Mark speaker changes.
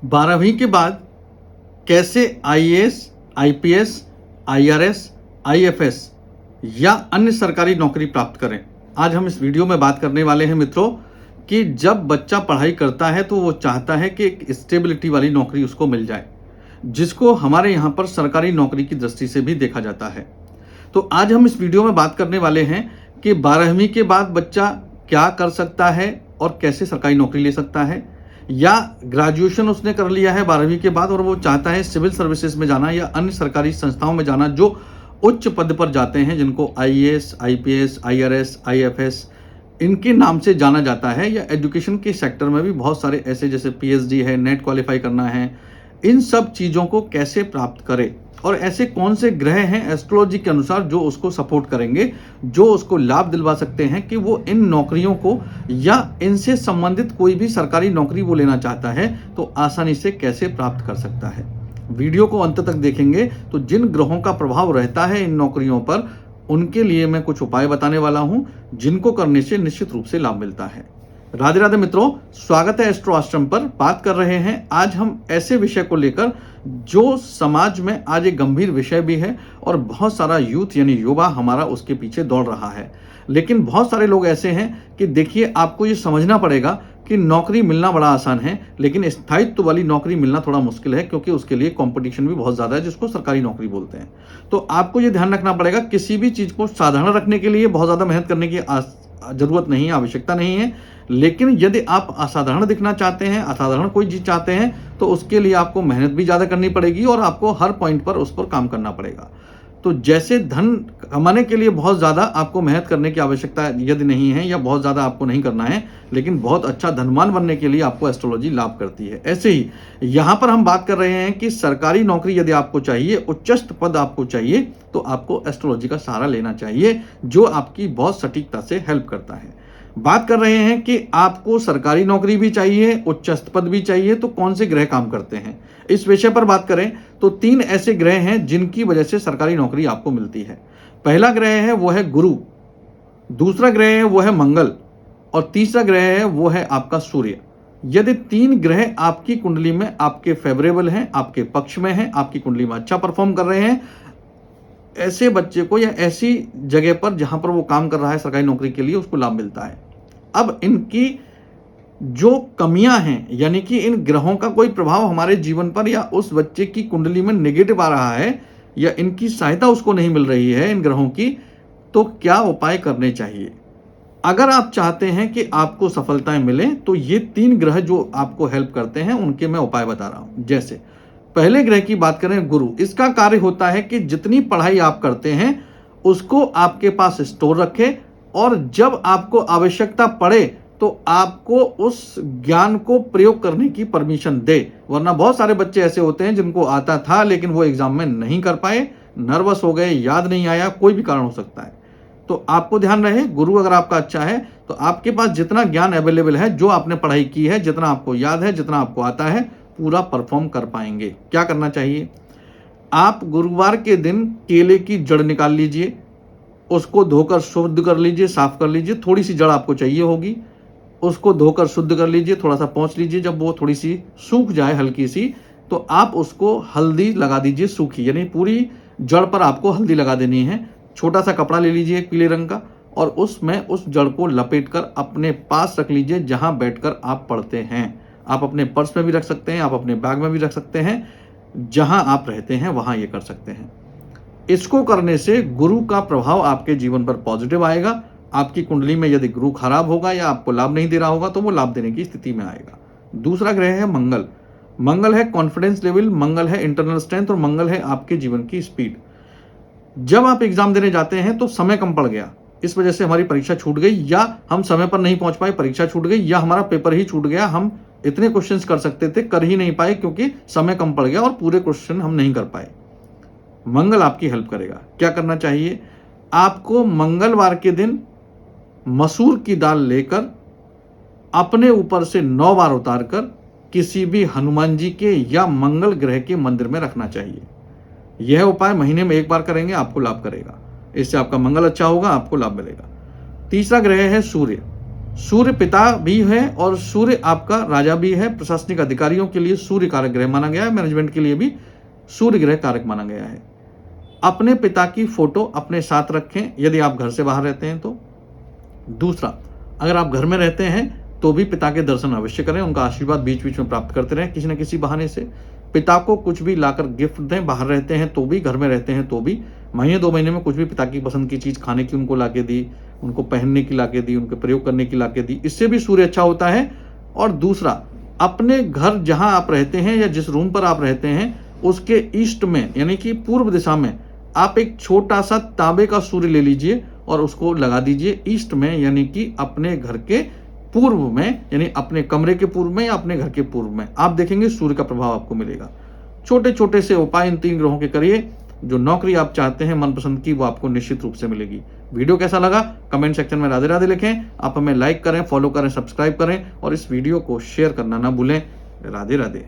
Speaker 1: 12वीं के बाद कैसे आईएएस, आईपीएस, आईआरएस, आईएफएस या अन्य सरकारी नौकरी प्राप्त करें। आज हम इस वीडियो में बात करने वाले हैं मित्रों कि जब बच्चा पढ़ाई करता है तो वो चाहता है कि एक स्टेबिलिटी वाली नौकरी उसको मिल जाए, जिसको हमारे यहाँ पर सरकारी नौकरी की दृष्टि से भी देखा जाता है। तो आज हम इस वीडियो में बात करने वाले हैं कि 12वीं के बाद बच्चा क्या कर सकता है और कैसे सरकारी नौकरी ले सकता है, या ग्रेजुएशन उसने कर लिया है 12वीं के बाद और वो चाहता है सिविल सर्विसेज में जाना या अन्य सरकारी संस्थाओं में जाना जो उच्च पद पर जाते हैं, जिनको आईएएस, आईपीएस, आईआरएस, आईएफएस इनके नाम से जाना जाता है, या एजुकेशन के सेक्टर में भी बहुत सारे ऐसे जैसे पीएचडी है, नेट क्वालिफाई करना है, इन सब चीज़ों को कैसे प्राप्त करे और ऐसे कौन से ग्रह हैं एस्ट्रोलॉजी के अनुसार जो उसको सपोर्ट करेंगे, जो उसको लाभ दिलवा सकते हैं कि वो इन नौकरियों को या इनसे संबंधित कोई भी सरकारी नौकरी वो लेना चाहता है तो आसानी से कैसे प्राप्त कर सकता है। वीडियो को अंत तक देखेंगे तो जिन ग्रहों का प्रभाव रहता है इन नौकरियों पर, उनके लिए मैं कुछ उपाय बताने वाला हूं जिनको करने से निश्चित रूप से लाभ मिलता है। राधे राधे मित्रों, स्वागत है एस्ट्रो आश्रम पर। बात कर रहे हैं आज हम ऐसे विषय को लेकर जो समाज में आज एक गंभीर विषय भी है और बहुत सारा यूथ यानी युवा हमारा उसके पीछे दौड़ रहा है। लेकिन बहुत सारे लोग ऐसे हैं कि देखिए, आपको ये समझना पड़ेगा कि नौकरी मिलना बड़ा आसान है, लेकिन स्थायित्व वाली नौकरी मिलना थोड़ा मुश्किल है, क्योंकि उसके लिए कंपटीशन भी बहुत ज़्यादा है, जिसको सरकारी नौकरी बोलते हैं। तो आपको ये ध्यान रखना पड़ेगा, किसी भी चीज़ को साधारण रखने के लिए बहुत ज़्यादा मेहनत करने की जरूरत नहीं है, आवश्यकता नहीं है। लेकिन यदि आप असाधारण दिखना चाहते हैं, असाधारण कोई चीज़ चाहते हैं, तो उसके लिए आपको मेहनत भी ज़्यादा करनी पड़ेगी और आपको हर पॉइंट पर उस पर काम करना पड़ेगा। तो जैसे धन कमाने के लिए बहुत ज़्यादा आपको मेहनत करने की आवश्यकता यदि नहीं है या बहुत ज़्यादा आपको नहीं करना है, लेकिन बहुत अच्छा धनवान बनने के लिए आपको एस्ट्रोलॉजी लाभ करती है। ऐसे ही यहाँ पर हम बात कर रहे हैं कि सरकारी नौकरी यदि आपको चाहिए, उच्चस्थ पद आपको चाहिए, तो आपको एस्ट्रोलॉजी का सहारा लेना चाहिए, जो आपकी बहुत सटीकता से हेल्प करता है। बात कर रहे हैं कि आपको सरकारी नौकरी भी चाहिए, उच्चस्थ पद भी चाहिए, तो कौन से ग्रह काम करते हैं। इस विषय पर बात करें तो 3 ऐसे ग्रह हैं जिनकी वजह से सरकारी नौकरी आपको मिलती है। पहला ग्रह है वो है गुरु, दूसरा ग्रह है वो है मंगल, और तीसरा ग्रह है वो है आपका सूर्य। यदि 3 ग्रह आपकी कुंडली में आपके फेवरेबल हैं, आपके पक्ष में हैं, आपकी कुंडली में अच्छा परफॉर्म कर रहे हैं, ऐसे बच्चे को या ऐसी जगह पर जहां पर वो काम कर रहा है सरकारी नौकरी के लिए, उसको लाभ मिलता है। अब इनकी जो कमियां हैं, यानी कि इन ग्रहों का कोई प्रभाव हमारे जीवन पर या उस बच्चे की कुंडली में नेगेटिव आ रहा है, या इनकी सहायता उसको नहीं मिल रही है इन ग्रहों की, तो क्या उपाय करने चाहिए। अगर आप चाहते हैं कि आपको सफलताएं मिलें, तो ये 3 ग्रह जो आपको हेल्प करते हैं उनके मैं उपाय बता रहा हूं। जैसे पहले ग्रह की बात करें, गुरु। इसका कार्य होता है कि जितनी पढ़ाई आप करते हैं उसको आपके पास स्टोर रखें, और जब आपको आवश्यकता पड़े तो आपको उस ज्ञान को प्रयोग करने की परमिशन दे। वरना बहुत सारे बच्चे ऐसे होते हैं जिनको आता था लेकिन वो एग्जाम में नहीं कर पाए, नर्वस हो गए, याद नहीं आया, कोई भी कारण हो सकता है। तो आपको ध्यान रहे, गुरु अगर आपका अच्छा है तो आपके पास जितना ज्ञान अवेलेबल है, जो आपने पढ़ाई की है, जितना आपको याद है, जितना आपको आता है, पूरा परफॉर्म कर पाएंगे। क्या करना चाहिए, आप गुरुवार के दिन केले की जड़ निकाल लीजिए, उसको धोकर शुद्ध कर लीजिए, साफ कर लीजिए। थोड़ी सी जड़ आपको चाहिए होगी, उसको धोकर शुद्ध कर लीजिए, थोड़ा सा पोंछ लीजिए। जब वो थोड़ी सी सूख जाए हल्की सी, तो आप उसको हल्दी लगा दीजिए सूखी, यानी पूरी जड़ पर आपको हल्दी लगा देनी है। छोटा सा कपड़ा ले लीजिए पीले रंग का, और उसमें उस जड़ को लपेट कर अपने पास रख लीजिए जहां बैठकर आप पढ़ते हैं। आप अपने पर्स में भी रख सकते हैं, आप अपने बैग में भी रख सकते हैं, जहां आप रहते हैं वहां ये कर सकते हैं। इसको करने से गुरु का प्रभाव आपके जीवन पर पॉजिटिव आएगा। आपकी कुंडली में यदि गुरु खराब होगा या आपको लाभ नहीं दे रहा होगा तो वो लाभ देने की स्थिति में आएगा। दूसरा ग्रह है मंगल। मंगल है कॉन्फिडेंस लेवल, मंगल है इंटरनल स्ट्रेंथ, और मंगल है आपके जीवन की स्पीड। जब आप एग्जाम देने जाते हैं तो समय कम पड़ गया, इस वजह से हमारी परीक्षा छूट गई, या हम समय पर नहीं पहुंच पाए, परीक्षा छूट गई, या हमारा पेपर ही छूट गया। हम इतने क्वेश्चंस कर सकते थे, कर ही नहीं पाए क्योंकि समय कम पड़ गया और पूरे क्वेश्चन हम नहीं कर पाए। मंगल आपकी हेल्प करेगा। क्या करना चाहिए, आपको मंगलवार के दिन मसूर की दाल लेकर अपने ऊपर से 9 बार उतारकर किसी भी हनुमान जी के या मंगल ग्रह के मंदिर में रखना चाहिए। यह उपाय महीने में 1 बार करेंगे, आपको लाभ करेगा। इससे आपका मंगल अच्छा होगा, आपको लाभ मिलेगा। तीसरा ग्रह है सूर्य। सूर्य पिता भी है और सूर्य आपका राजा भी है। प्रशासनिक अधिकारियों के लिए सूर्य कारक ग्रह माना गया है, मैनेजमेंट के लिए भी सूर्य ग्रह कारक माना गया है। अपने पिता की फोटो अपने साथ रखें यदि आप घर से बाहर रहते हैं तो। दूसरा, अगर आप घर में रहते हैं तो भी पिता के दर्शन अवश्य करें, उनका आशीर्वाद बीच बीच में प्राप्त करते रहें किसी न किसी बहाने से। पिता को कुछ भी लाकर गिफ्ट दें, बाहर रहते हैं तो भी, घर में रहते हैं तो भी। महीने 2 महीने में कुछ भी पिता की पसंद की चीज़ खाने की उनको लाके दी, उनको पहनने की लाके दी, उनके प्रयोग करने की लाके दी, इससे भी सूर्य अच्छा होता है। और दूसरा, अपने घर जहां आप रहते हैं या जिस रूम पर आप रहते हैं उसके ईस्ट में यानी कि पूर्व दिशा में आप एक छोटा सा तांबे का सूर्य ले लीजिए और उसको लगा दीजिए ईस्ट में, यानी कि अपने घर के पूर्व में, यानी अपने कमरे के पूर्व में या अपने घर के पूर्व में। आप देखेंगे सूर्य का प्रभाव आपको मिलेगा। छोटे छोटे से उपाय इन 3 ग्रहों के करिए, जो नौकरी आप चाहते हैं मनपसंद की वो आपको निश्चित रूप से मिलेगी। वीडियो कैसा लगा कमेंट सेक्शन में राधे राधे लिखें। आप हमें लाइक करें, फॉलो करें, सब्सक्राइब करें और इस वीडियो को शेयर करना ना भूलें। राधे राधे।